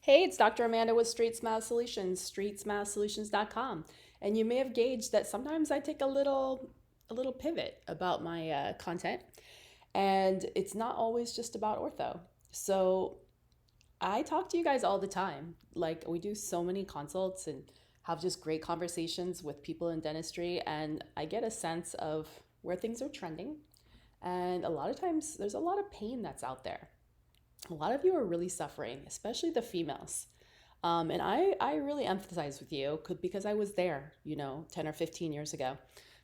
Hey, it's Dr. Amanda with Straightsmile Solutions, straightsmilesolutions.com. And you may have gauged that sometimes I take a little pivot about my content, and it's not always just about ortho. So I talk to you guys all the time. Like, we do so many consults and have just great conversations with people in dentistry, and I get a sense of where things are trending. And a lot of times there's a lot of pain that's out there. A lot of you are really suffering, especially the females. And I really empathize with you because I was there, 10 or 15 years ago.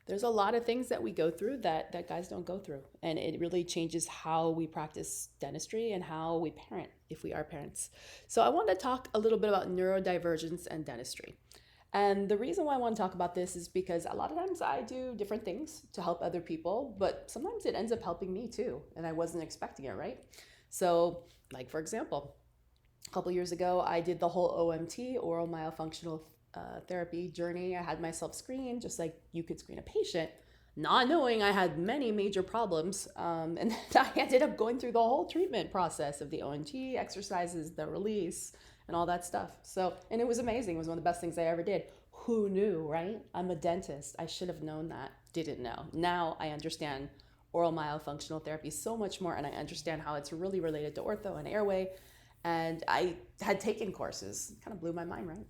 There's a lot of things that we go through that guys don't go through. And it really changes how we practice dentistry and how we parent if we are parents. So I want to talk a little bit about neurodivergence and dentistry. And the reason why I want to talk about this is because a lot of times I do different things to help other people, but sometimes it ends up helping me too. And I wasn't expecting it, right? So, like for example, a couple years ago, I did the whole OMT, oral myofunctional therapy journey. I had myself screened just like you could screen a patient, not knowing I had many major problems. And I ended up going through the whole treatment process of the OMT, exercises, the release, and all that stuff. So, and it was amazing. It was one of the best things I ever did. Who knew, right? I'm a dentist. I should have known that. Didn't know. Now I understand oral myofunctional therapy so much more, and I understand how it's really related to ortho and airway. And I had taken courses. Kind of blew my mind, right?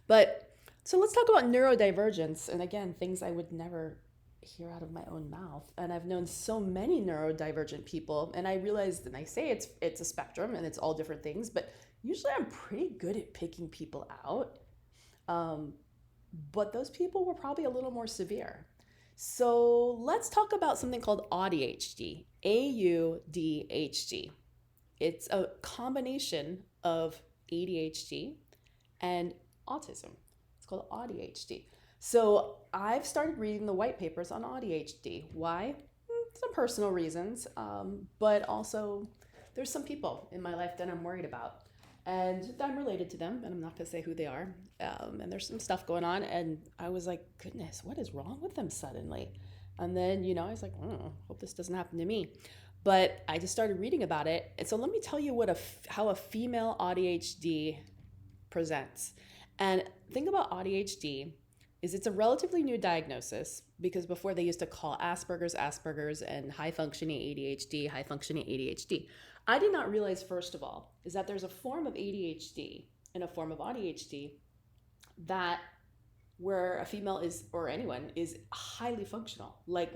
But so let's talk about neurodivergence. And again, things I would never hear out of my own mouth. And I've known so many neurodivergent people, and I realized, and I say it's a spectrum and it's all different things, but usually I'm pretty good at picking people out. But those people were probably a little more severe. So let's talk about something called auDHD, AUDHD. It's a combination of ADHD and autism. It's called auDHD. So I've started reading the white papers on auDHD. Why? Some personal reasons, but also there's some people in my life that I'm worried about. And I'm related to them, and I'm not going to say who they are. And there's some stuff going on, and I was like, goodness, what is wrong with them suddenly? And then, I was like, hope this doesn't happen to me. But I just started reading about it. And so let me tell you how a female auDHD presents. And the thing about auDHD is it's a relatively new diagnosis, because before they used to call Asperger's, and high-functioning ADHD. I did not realize, first of all, is that there's a form of ADHD and a form of auDHD that where a female is, or anyone, is highly functional, like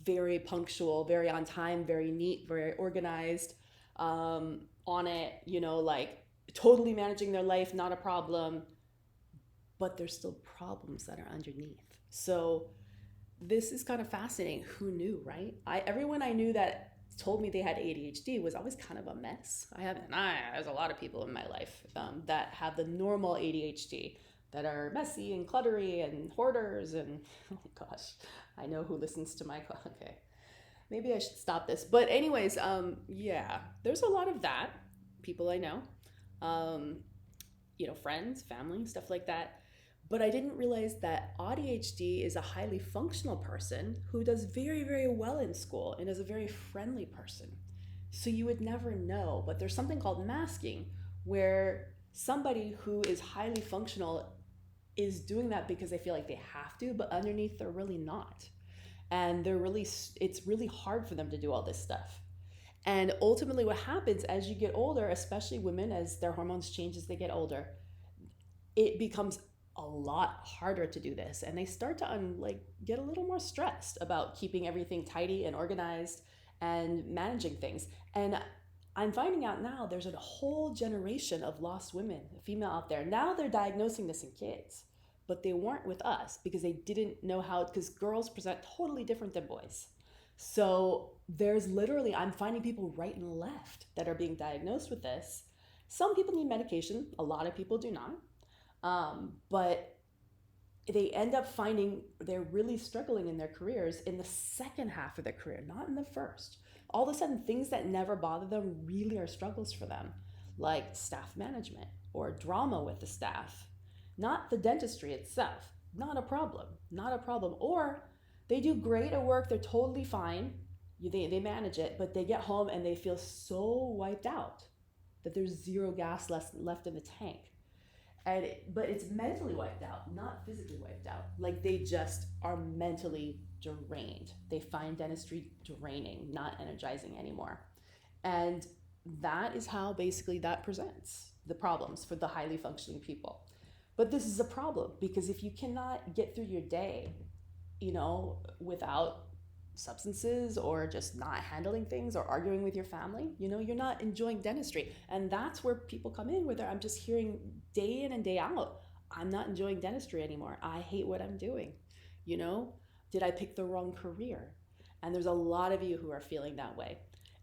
very punctual, very on time, very neat, very organized, on it, like totally managing their life, not a problem, but there's still problems that are underneath. So this is kind of fascinating. Who knew, right? Everyone I knew that told me they had ADHD was always kind of a mess. There's a lot of people in my life that have the normal ADHD that are messy and cluttery and hoarders and, oh gosh, I know who listens to my, okay, maybe I should stop this. But anyways, yeah, there's a lot of that, people I know, friends, family, stuff like that. But I didn't realize that auDHD is a highly functional person who does very, very well in school and is a very friendly person. So you would never know. But there's something called masking, where somebody who is highly functional is doing that because they feel like they have to, but underneath they're really not. And it's really hard for them to do all this stuff. And ultimately what happens as you get older, especially women, as their hormones change as they get older, it becomes a lot harder to do this, and they start to get a little more stressed about keeping everything tidy and organized and managing things. And I'm finding out now there's a whole generation of lost women, female out there. Now they're diagnosing this in kids, but they weren't with us because they didn't know how, because girls present totally different than boys. So I'm finding people right and left that are being diagnosed with this. Some people need medication, a lot of people do not. But they end up finding they're really struggling in their careers in the second half of their career, not in the first. All of a sudden, things that never bother them really are struggles for them, like staff management or drama with the staff. Not the dentistry itself, not a problem. Or they do great at work, they're totally fine, they manage it, but they get home and they feel so wiped out. that there's zero gas left in the tank. But it's mentally wiped out, not physically wiped out. Like they just are mentally drained. They find dentistry draining, not energizing anymore. And that is how basically that presents the problems for the highly functioning people. But this is a problem because if you cannot get through your day, without substances or just not handling things or arguing with your family, you're not enjoying dentistry. And that's where people come in, where I'm just hearing day in and day out, I'm not enjoying dentistry anymore. I hate what I'm doing. Did I pick the wrong career? And there's a lot of you who are feeling that way.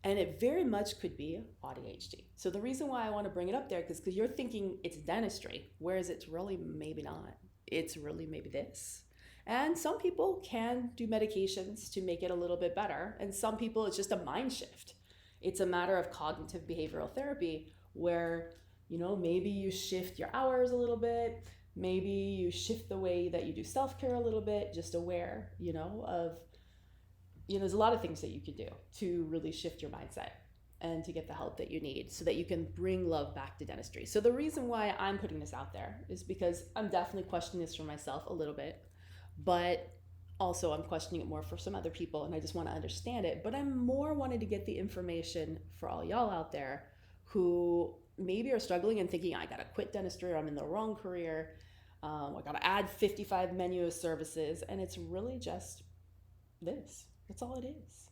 And it very much could be auDHD. So the reason why I want to bring it up there is because you're thinking it's dentistry, whereas it's really maybe not. It's really maybe this. And some people can do medications to make it a little bit better. And some people, it's just a mind shift. It's a matter of cognitive behavioral therapy where, maybe you shift your hours a little bit. Maybe you shift the way that you do self-care a little bit, just aware, there's a lot of things that you could do to really shift your mindset and to get the help that you need so that you can bring love back to dentistry. So the reason why I'm putting this out there is because I'm definitely questioning this for myself a little bit. But also I'm questioning it more for some other people, and I just want to understand it. But I'm more wanting to get the information for all y'all out there who maybe are struggling and thinking, I got to quit dentistry, or I'm in the wrong career. I got to add 55 menu of services. And it's really just this. That's all it is.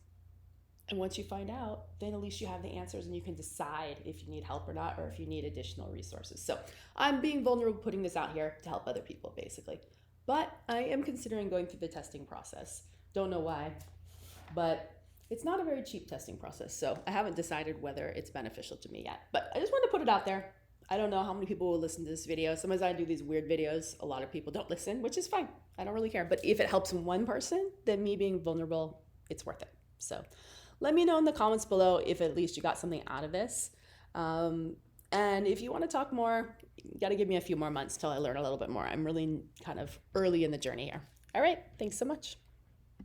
And once you find out, then at least you have the answers and you can decide if you need help or not, or if you need additional resources. So I'm being vulnerable putting this out here to help other people, basically. But I am considering going through the testing process. Don't know why, but it's not a very cheap testing process. So I haven't decided whether it's beneficial to me yet. But I just wanted to put it out there. I don't know how many people will listen to this video. Sometimes I do these weird videos. A lot of people don't listen, which is fine. I don't really care. But if it helps one person, then me being vulnerable, it's worth it. So let me know in the comments below if at least you got something out of this. And if you want to talk more, you got to give me a few more months till I learn a little bit more. I'm really kind of early in the journey here. All right. Thanks so much.